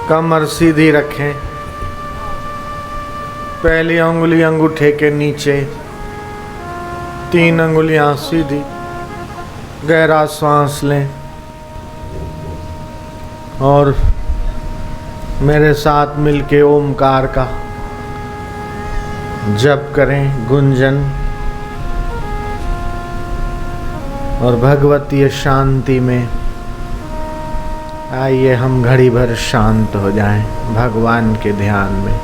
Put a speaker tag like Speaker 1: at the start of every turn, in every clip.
Speaker 1: कमर सीधी रखें, पहली उंगली अंगूठे के नीचे, 3 अंगुलियां सीधी। गहरा सांस लें और मेरे साथ मिलके ओमकार का जप करें, गुंजन, और भगवतीय शांति में आइए हम घड़ी भर शांत हो जाएं भगवान के ध्यान में।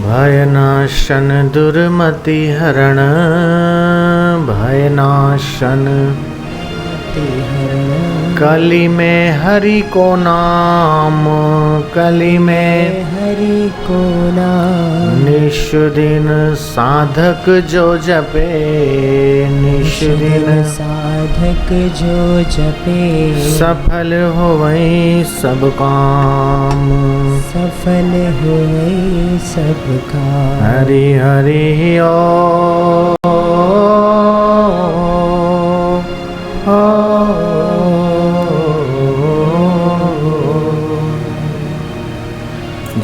Speaker 1: भयनाशन दुर्मति हरण, भयनाशन कली में हरि को नाम, कली में
Speaker 2: हरि को नाम।
Speaker 1: निष्दिन साधक जो जपे, निष्दिन
Speaker 2: साधक जो जपे,
Speaker 1: सफल होवै सब काम,
Speaker 2: सफल होवै सब काम।
Speaker 1: हरि हरि ओ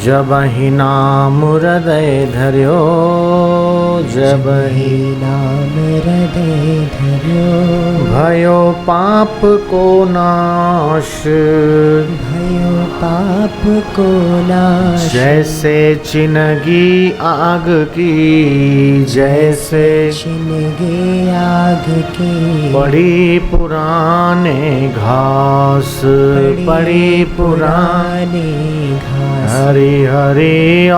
Speaker 1: जब ही नाम हृदय धर्यो, जब ही
Speaker 2: नाम हृदय धर्यो,
Speaker 1: भयो पाप को नाश,
Speaker 2: भयो पाप को नाश।
Speaker 1: जैसे चिनगी आग की, जैसे
Speaker 2: चिनगी आग की,
Speaker 1: पड़ी पुराने घास, पड़ी पुराने
Speaker 2: घास।
Speaker 1: हरि हरि ओ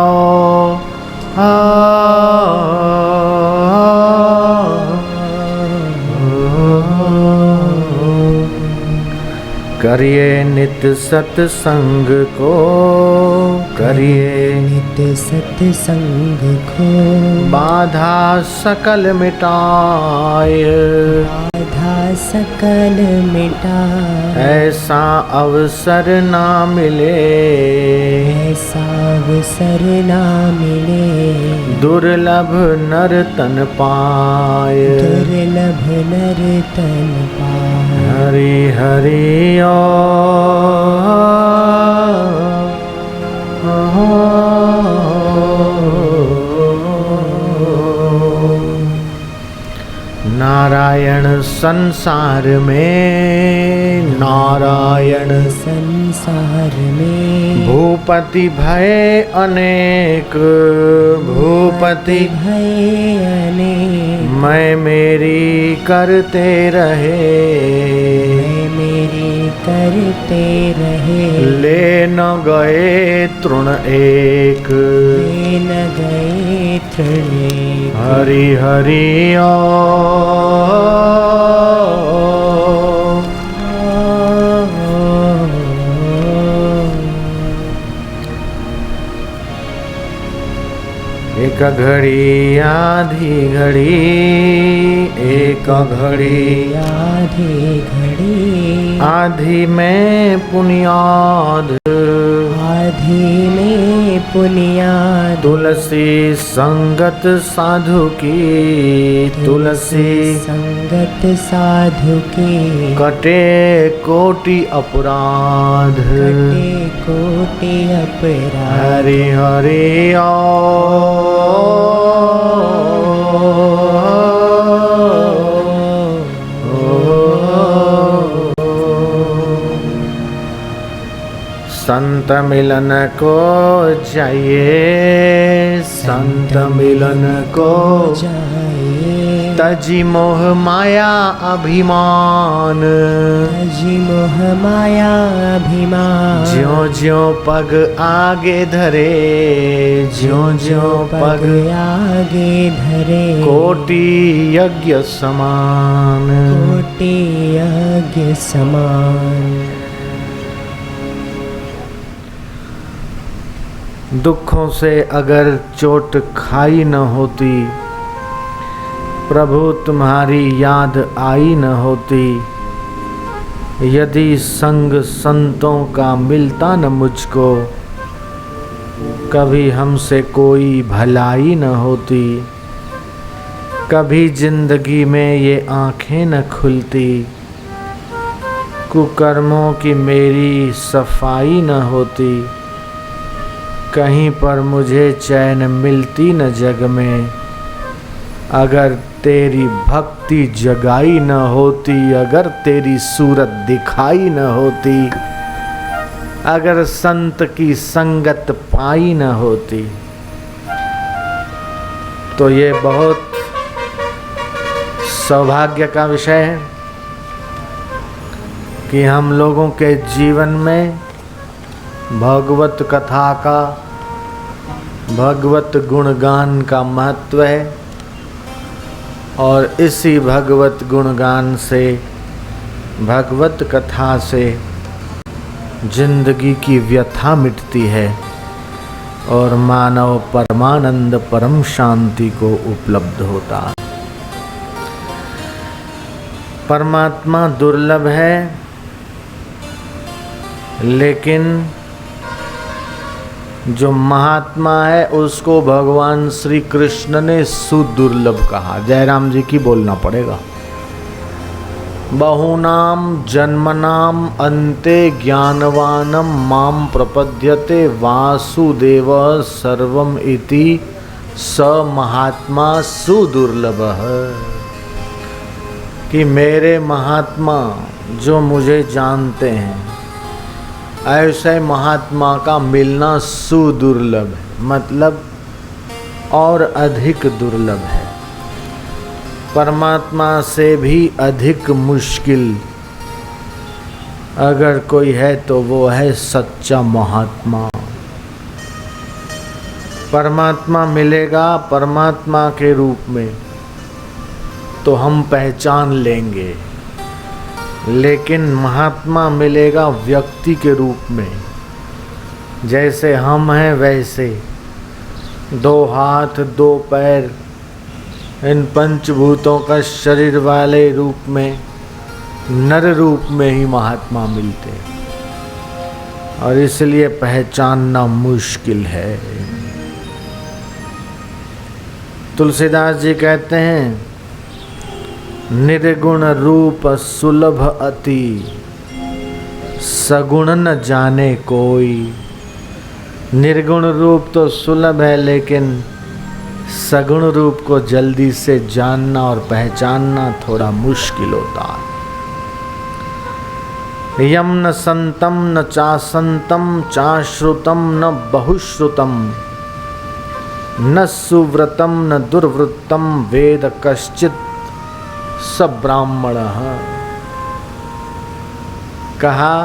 Speaker 1: करिए नित्य सत्संग को, करिए
Speaker 2: नित्य सत्संग को,
Speaker 1: बाधा सकल मिटाए,
Speaker 2: बाधा सकल मिटाए।
Speaker 1: ऐसा अवसर ना मिले,
Speaker 2: ऐसा अवसर ना मिले,
Speaker 1: दुर्लभ नर तन पाए,
Speaker 2: दुर्लभ नर तन पाए।
Speaker 1: हरि हरि ओ नारायण संसार में, नारायण
Speaker 2: संसार में,
Speaker 1: भूपति भय अनेक, भूपति
Speaker 2: भय अनेक।
Speaker 1: मैं मेरी करते रहे,
Speaker 2: मैं मेरी करते रहे,
Speaker 1: ले न गए तृण एक,
Speaker 2: ले न गए तृण एक।
Speaker 1: हरि हरि ओ एक घड़ी आधी घड़ी, एक घड़ी
Speaker 2: आधी घड़ी,
Speaker 1: आधी में पुनियाद,
Speaker 2: आधी में पुनियाद।
Speaker 1: तुलसी संगत साधु की, तुलसी
Speaker 2: संगत साधु की,
Speaker 1: कटे कोटि अपराध,
Speaker 2: कटे कोटि अपराध।
Speaker 1: हरि हरि ओ संत मिलन को जाइए, संत मिलन को
Speaker 2: जाइए,
Speaker 1: तजी मोह माया अभिमान,
Speaker 2: तजी मोह माया अभिमान।
Speaker 1: ज्यों ज्यों पग आगे धरे, ज्यों ज्यों पग
Speaker 2: आगे धरे,
Speaker 1: कोटि यज्ञ समान,
Speaker 2: कोटि यज्ञ समान।
Speaker 1: दुखों से अगर चोट खाई न होती, प्रभु तुम्हारी याद आई न होती, यदि संग संतों का मिलता न मुझको, कभी हमसे कोई भलाई न होती, कभी जिंदगी में ये आँखें न खुलती, कुकर्मों की मेरी सफाई न होती, कहीं पर मुझे चैन मिलती न जग में, अगर तेरी भक्ति जगाई न होती, अगर तेरी सूरत दिखाई न होती, अगर संत की संगत पाई न होती। तो ये बहुत सौभाग्य का विषय है कि हम लोगों के जीवन में भगवत कथा का, भगवत गुणगान का महत्व है और इसी भगवत गुणगान से, भगवत कथा से जिंदगी की व्यथा मिटती है और मानव परमानंद परम शांति को उपलब्ध होता है। परमात्मा दुर्लभ है, लेकिन जो महात्मा है उसको भगवान श्री कृष्ण ने सुदुर्लभ कहा। जयराम जी की बोलना पड़ेगा। बहुनाम जन्मनाम अन्ते ज्ञानवानम माम प्रपद्यते वासुदेव सर्वम इति स महात्मा सुदुर्लभः। कि मेरे महात्मा जो मुझे जानते हैं, ऐसे महात्मा का मिलना सुदुर्लभ है, मतलब और अधिक दुर्लभ है। परमात्मा से भी अधिक मुश्किल अगर कोई है तो वो है सच्चा महात्मा। परमात्मा मिलेगा परमात्मा के रूप में तो हम पहचान लेंगे, लेकिन महात्मा मिलेगा व्यक्ति के रूप में। जैसे हम हैं वैसे, दो हाथ दो पैर, इन पंचभूतों का शरीर वाले रूप में, नर रूप में ही महात्मा मिलते हैं और इसलिए पहचानना मुश्किल है। तुलसीदास जी कहते हैं, निर्गुण रूप सुलभ अति, सगुण न जाने कोई। निर्गुण रूप तो सुलभ है, लेकिन सगुण रूप को जल्दी से जानना और पहचानना थोड़ा मुश्किल होता है। यम न संतम न चासंतम चाश्रुतम न बहुश्रुतम, न सुव्रतम न दुर्वृत्तम वेद कश्चित सब ब्राह्मण। कहा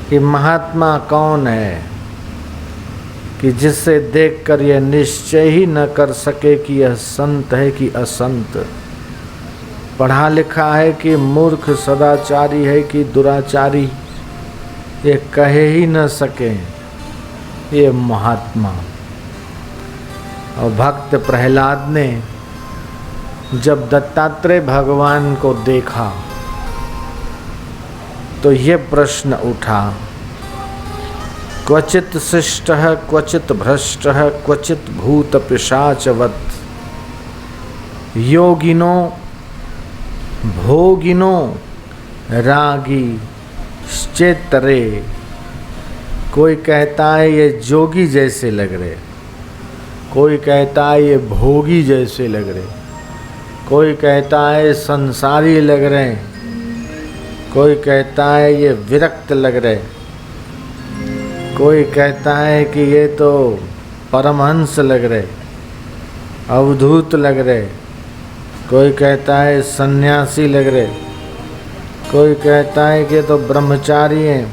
Speaker 1: कि महात्मा कौन है कि जिससे देखकर यह निश्चय ही न कर सके कि यह संत है कि असंत, पढ़ा लिखा है कि मूर्ख, सदाचारी है कि दुराचारी, ये कहे ही न सके ये महात्मा। और भक्त प्रहलाद ने जब दत्तात्रेय भगवान को देखा तो ये प्रश्न उठा, क्वचित शिष्टः क्वचित भ्रष्टः क्वचित भूत पिशाचवत्, योगिनो भोगिनो रागी श्चेतरे। कोई कहता है ये जोगी जैसे लग रहे, कोई कहता है ये भोगी जैसे लग रहे, कोई कहता है संसारी लग रहे हैं, कोई कहता है ये विरक्त लग रहे, कोई कहता है कि ये तो परमहंस लग रहे, अवधूत लग रहे, कोई कहता है सन्यासी लग रहे, कोई कहता है कि तो ब्रह्मचारी हैं,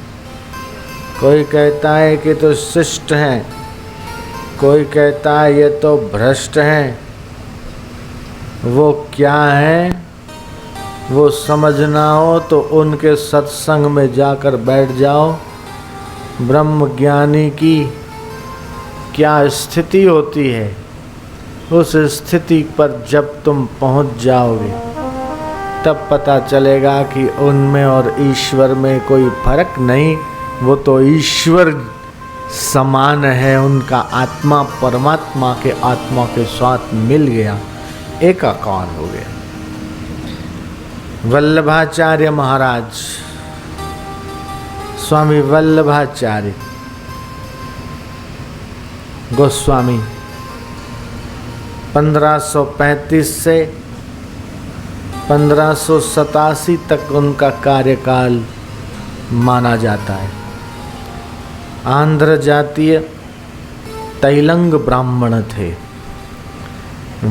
Speaker 1: कोई कहता है कि तो शिष्ट हैं, कोई कहता है ये तो भ्रष्ट हैं। वो क्या है वो समझना हो तो उनके सत्संग में जाकर बैठ जाओ। ब्रह्म ज्ञानी की क्या स्थिति होती है, उस स्थिति पर जब तुम पहुंच जाओगे तब पता चलेगा कि उनमें और ईश्वर में कोई फर्क नहीं, वो तो ईश्वर समान है। उनका आत्मा परमात्मा के आत्मा के साथ मिल गया, एकाकार हो गया। वल्लभाचार्य महाराज, स्वामी वल्लभाचार्य गोस्वामी 1535 से 1587 तक उनका कार्यकाल माना जाता है। आंध्र जातीय तैलंग ब्राह्मण थे,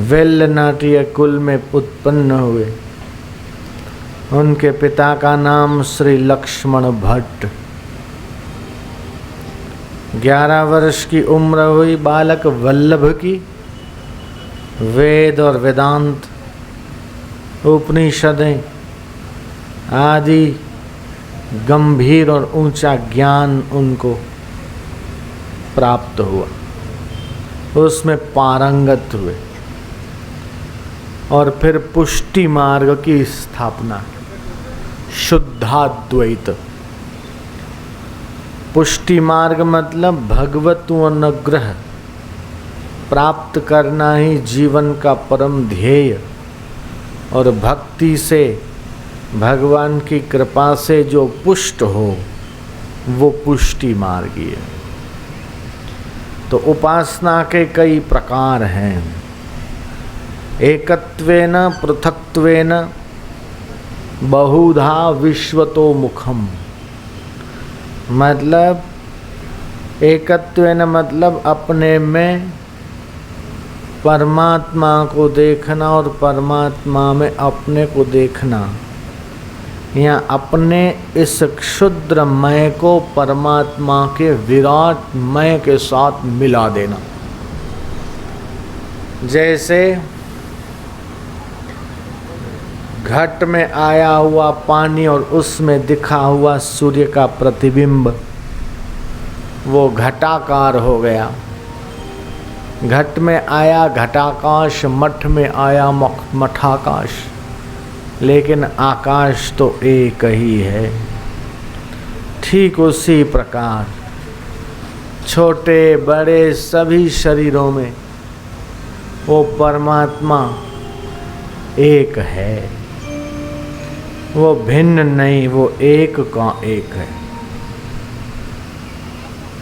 Speaker 1: वेल्लनाट्य कुल में उत्पन्न हुए। उनके पिता का नाम श्री लक्ष्मण भट्ट। 11 वर्ष की उम्र हुई बालक वल्लभ की। वेद और वेदांत, उपनिषदें आदि गंभीर और ऊंचा ज्ञान उनको प्राप्त हुआ, उसमें पारंगत हुए और फिर पुष्टि मार्ग की स्थापना, शुद्धाद्वैत। पुष्टि मार्ग मतलब भगवत अनुग्रह प्राप्त करना ही जीवन का परम ध्येय, और भक्ति से भगवान की कृपा से जो पुष्ट हो वो पुष्टि मार्गी है। तो उपासना के कई प्रकार हैं। एकत्वेन पृथक्त्वेन बहुधा विश्वतो मुखम, मतलब एकत्वेन मतलब अपने में परमात्मा को देखना और परमात्मा में अपने को देखना, या अपने इस क्षुद्र मय को परमात्मा के विराट मय के साथ मिला देना। जैसे घट में आया हुआ पानी और उसमें दिखा हुआ सूर्य का प्रतिबिंब, वो घटाकार हो गया। घट में आया घटाकाश, मठ में आया मठाकाश, लेकिन आकाश तो एक ही है। ठीक उसी प्रकार छोटे बड़े सभी शरीरों में वो परमात्मा एक है, वो भिन्न नहीं, वो एक का एक है।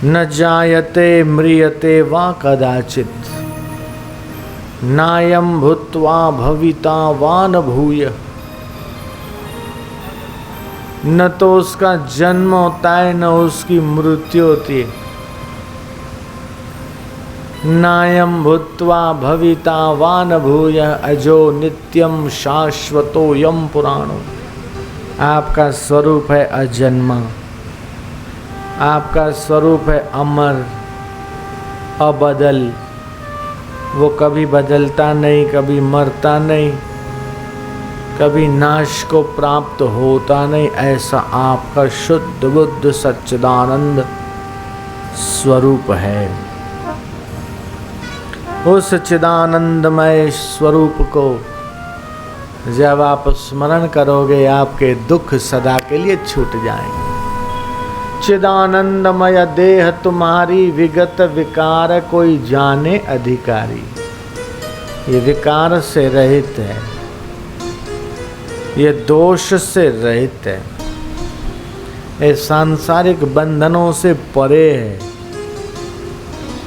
Speaker 1: न जायते म्रियते वा कदाचित, नायं भूत्वा भविता वा न भूय। न तो उसका जन्म होता है न उसकी मृत्यु होती है। नायं भूत्वा भविता वा न भूय, अजो नित्यम शाश्वतो यम पुराणो। आपका स्वरूप है अजन्मा, आपका स्वरूप है अमर, अबदल। वो कभी बदलता नहीं, कभी मरता नहीं, कभी नाश को प्राप्त होता नहीं। ऐसा आपका शुद्ध बुद्ध सच्चिदानंद स्वरूप है। उस चिदानंदमय स्वरूप को जब आप स्मरण करोगे, आपके दुख सदा के लिए छूट जाएंगे। चिदानंदमय देह तुम्हारी, विगत विकार कोई जाने अधिकारी। ये विकार से रहित है, ये दोष से रहित है, ये सांसारिक बंधनों से परे है,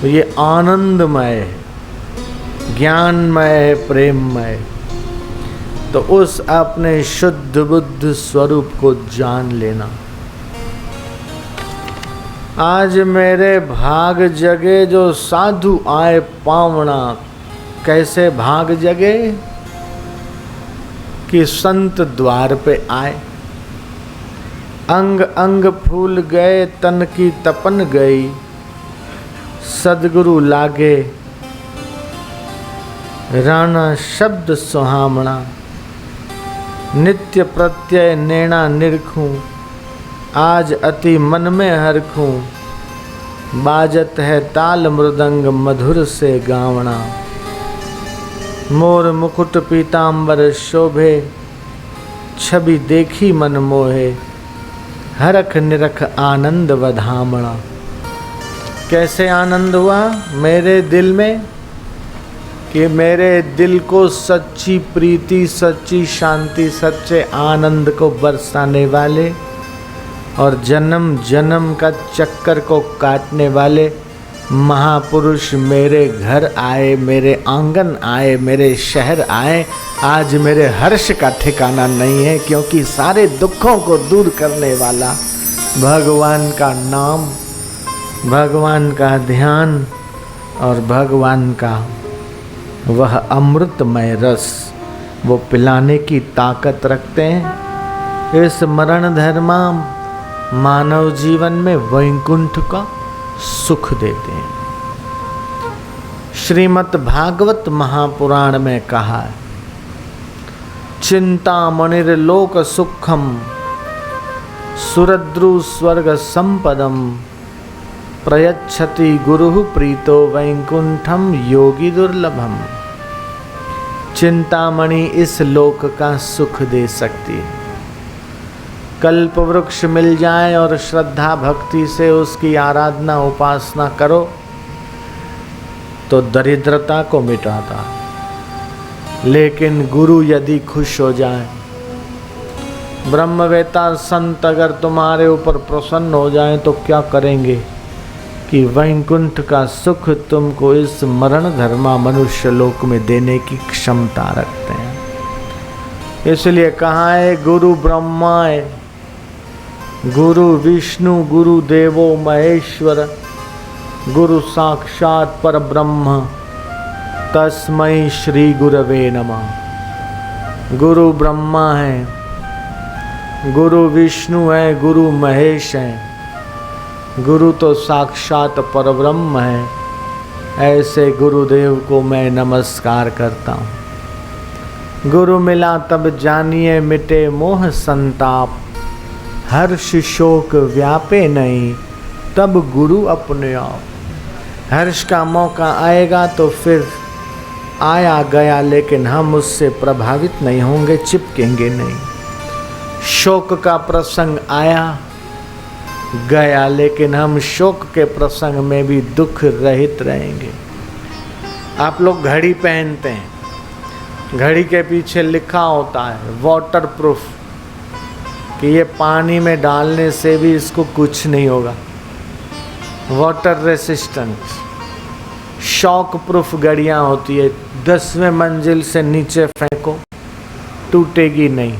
Speaker 1: ये आनंदमय है, ज्ञानमय है, प्रेममय। तो उस अपने शुद्ध बुद्ध स्वरूप को जान लेना। आज मेरे भाग जगे जो साधु आए पावना। कैसे भाग जगे? कि संत द्वार पे आए। अंग अंग फूल गए, तन की तपन गई, सदगुरु लागे राणा शब्द सुहामणा। नित्य प्रत्यय नैना निरखूं, आज अति मन में हरखूं, बाजत है ताल मृदंग मधुर से गावना। मोर मुकुट पीतांबर शोभे, छवि देखी मन मोहे, हरख निरख आनंद वधामणा। कैसे आनंद हुआ मेरे दिल में कि मेरे दिल को सच्ची प्रीति, सच्ची शांति, सच्चे आनंद को बरसाने वाले और जन्म जन्म का चक्कर को काटने वाले महापुरुष मेरे घर आए, मेरे आंगन आए, मेरे शहर आए। आज मेरे हर्ष का ठिकाना नहीं है, क्योंकि सारे दुखों को दूर करने वाला भगवान का नाम, भगवान का ध्यान और भगवान का वह अमृतमय रस वो पिलाने की ताकत रखते हैं। इस मरण धर्मा मानव जीवन में वैकुंठ का सुख देते हैं। श्रीमद् भागवत महापुराण में कहा है, चिंतामणिर लोक सुखम सुरद्रु स्वर्ग संपदम प्रयच्छति गुरु प्रीतो वैकुंठम योगी दुर्लभम। चिंतामणि इस लोक का सुख दे सकती है। कल्प वृक्ष मिल जाए और श्रद्धा भक्ति से उसकी आराधना उपासना करो तो दरिद्रता को मिटाता। लेकिन गुरु यदि खुश हो जाए, ब्रह्मवेता संत अगर तुम्हारे ऊपर प्रसन्न हो जाए तो क्या करेंगे कि वैकुंठ का सुख तुमको इस मरण धर्मा मनुष्य लोक में देने की क्षमता रखते हैं। इसलिए कहा है, गुरु ब्रह्मा है, गुरु विष्णु, गुरु देवो महेश्वर, गुरु साक्षात पर ब्रह्म, तस्मै श्री गुरवे नमः। गुरु ब्रह्मा है, गुरु विष्णु है, गुरु महेश है, गुरु तो साक्षात परब्रह्म है। ऐसे गुरुदेव को मैं नमस्कार करता हूँ। गुरु मिला तब जानिए मिटे मोह संताप, हर्ष शोक व्यापे नहीं तब गुरु अपने आप। हर्ष का मौका आएगा तो फिर आया गया, लेकिन हम उससे प्रभावित नहीं होंगे, चिपकेंगे नहीं। शोक का प्रसंग आया गया, लेकिन हम शोक के प्रसंग में भी दुख रहित रहेंगे। आप लोग घड़ी पहनते हैं, घड़ी के पीछे लिखा होता है वाटर प्रूफ, कि ये पानी में डालने से भी इसको कुछ नहीं होगा, वाटर रेसिस्टेंट। शॉक प्रूफ घड़ियाँ होती है, 10वें मंजिल से नीचे फेंको टूटेगी नहीं।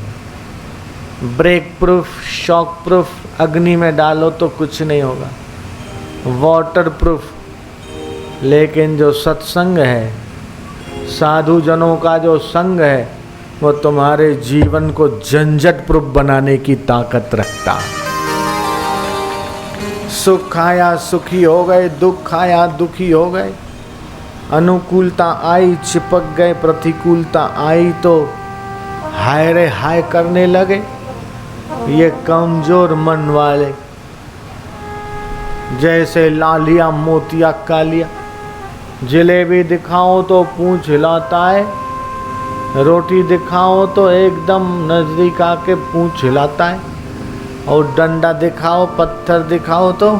Speaker 1: ब्रेक प्रूफ, शॉक प्रूफ, अग्नि में डालो तो कुछ नहीं होगा, वाटर प्रूफ। लेकिन जो सत्संग है, साधु जनों का जो संग है, वो तुम्हारे जीवन को झंझट प्रूफ बनाने की ताकत रखता। सुख आया सुखी हो गए, दुख आया दुखी हो गए, अनुकूलता आई चिपक गए, प्रतिकूलता आई तो हाय रे हाय करने लगे। ये कमजोर मन वाले, जैसे लालिया मोतिया कालिया, जलेबी दिखाओ तो पूंछ हिलाता है, रोटी दिखाओ तो एकदम नजदीक आके पूंछ हिलाता है, और डंडा दिखाओ पत्थर दिखाओ तो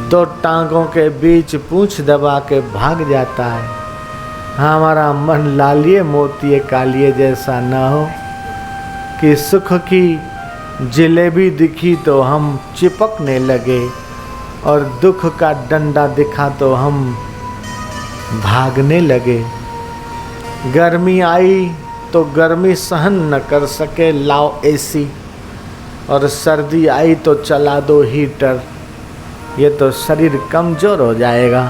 Speaker 1: दो टांगों के बीच पूंछ दबा के भाग जाता है। हमारा मन लालिए मोतिये कालिए जैसा न हो कि सुख की जलेबी दिखी तो हम चिपकने लगे, और दुख का डंडा दिखा तो हम भागने लगे। गर्मी आई तो गर्मी सहन न कर सके, लाओ एसी, और सर्दी आई तो चला दो हीटर। ये तो शरीर कमजोर हो जाएगा।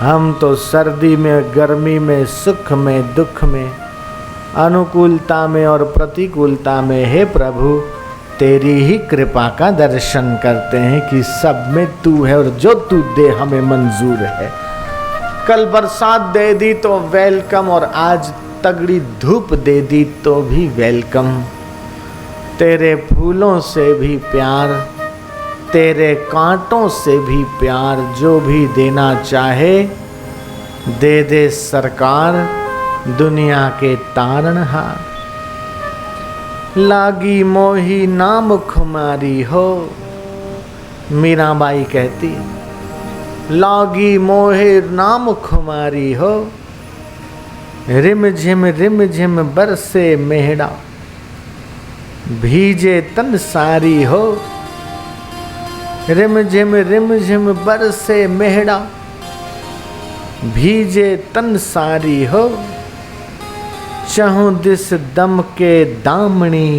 Speaker 1: हम तो सर्दी में, गर्मी में, सुख में, दुख में अनुकूलता में और प्रतिकूलता में हे प्रभु तेरी ही कृपा का दर्शन करते हैं कि सब में तू है और जो तू दे हमें मंजूर है। कल बरसात दे दी तो वेलकम, और आज तगड़ी धूप दे दी तो भी वेलकम। तेरे फूलों से भी प्यार, तेरे कांटों से भी प्यार, जो भी देना चाहे दे दे सरकार, दुनिया के तारणहार। लागी मोही नाम खुमारी हो, मीराबाई कहती लागी मोहे नाम खुमारी हो, रिम झिम बरसे मेहड़ा, भीजे तन सारी हो। रिम झिम बरसे मेहड़ा, भीजे तन सारी हो। चहु दिस दम के दामनी,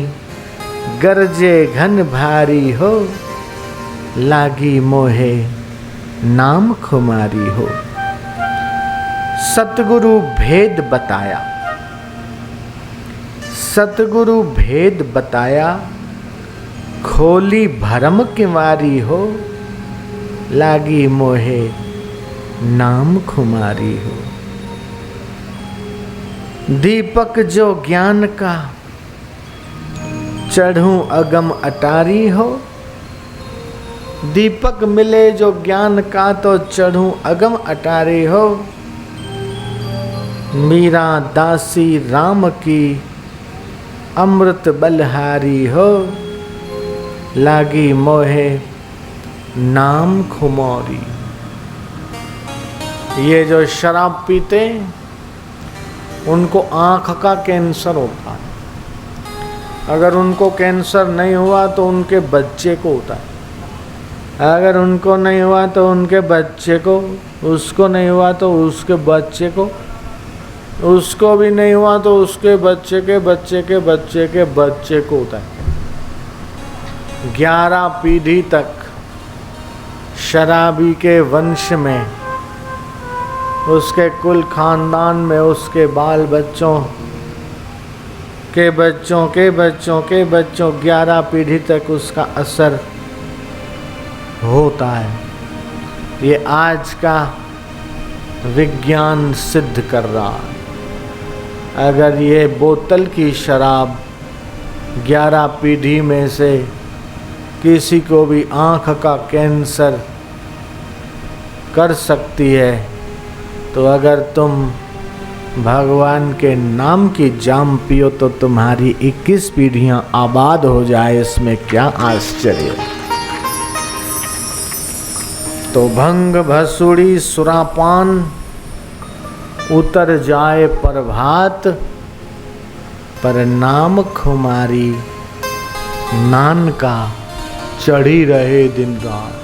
Speaker 1: गरजे घन भारी हो, लागी मोहे नाम खुमारी हो। सतगुरु भेद बताया, सतगुरु भेद बताया, खोली भरम किवारी हो, लागी मोहे नाम खुमारी हो। दीपक जो ज्ञान का, चढ़ूं अगम अटारी हो। दीपक मिले जो ज्ञान का तो चढ़ूं अगम अटारी हो। मीरा दासी राम की, अमृत बलहारी हो, लागी मोहे नाम खुमारी। ये जो शराब पीते उनको आँख का कैंसर होता है। अगर उनको कैंसर नहीं हुआ तो उनके बच्चे को होता है, अगर उनको नहीं हुआ तो उनके बच्चे को, उसको नहीं हुआ तो उसके बच्चे को, उसको भी नहीं हुआ तो उसके बच्चे के बच्चे के बच्चे के बच्चे को होता है। 11 पीढ़ी तक शराबी के वंश में, उसके कुल खानदान में, उसके बाल बच्चों के बच्चों के बच्चों के बच्चों 11 पीढ़ी तक उसका असर होता है। ये आज का विज्ञान सिद्ध कर रहा है। अगर ये बोतल की शराब 11 पीढ़ी में से किसी को भी आँख का कैंसर कर सकती है, तो अगर तुम भगवान के नाम की जाम पियो तो तुम्हारी 21 पीढ़ियां आबाद हो जाए, इसमें क्या आश्चर्य। तो भंग भसुड़ी सुरापान, उतर जाए प्रभात, पर नाम खुमारी नान का चढ़ी रहे दिन रात।